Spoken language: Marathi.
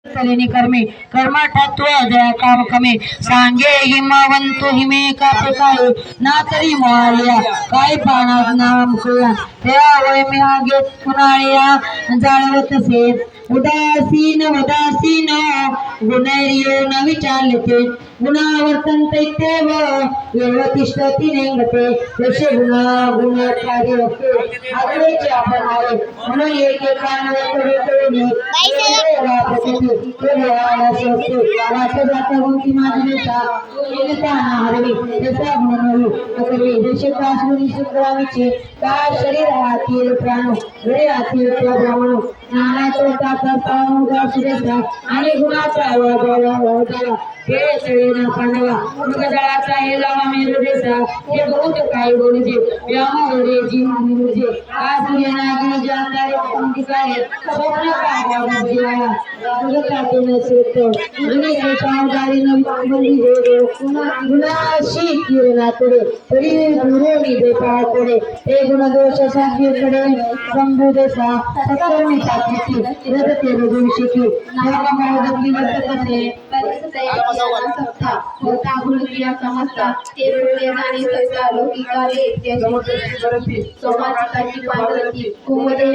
तऱ्हेने कर्मे कर्मठत्व दया काम कमे सांगे हिमवंतु हिमे का प्रकारे ना तरी मोहालिया काय पानात नाम मुकला त्या वय आगे कुणाळ्या जाळवत से उदासीन वदासीन गुणैर्यो न विचारते गुणावर्तन तैतेव व्यवतिष्ठती नेंगते यश गुणा गुणकारी असते आदरेचे आपण आहे म्हणून एकेकाने कडे कडे शरीरातील प्राण हृदयातील ब्राह्मण आणि गुणाचा हे शरीर पांडवा मृगजळाचा हे लावा मेरुदेसा हे बहुत काही बोलजे व्यामोरे जीवन मुझे आज ये नागिनी जानदारी पंडिताय स्वप्न काय जीवाया जगताचे नसेत आणि सावधारी न पांडवी हे गुणाशी किरणा तोडे तरी गुरुनी देता तोडे हे गुण दोष संगीकडे संबोधेसा सकर्मी सात्विकी रजते रजूशिकी नागमावदती वर्तते सत्ता होता गुणक्रिया समजता ते रुळे जाणे सत्ता लौकिकाले समाज पांढरती कुमदे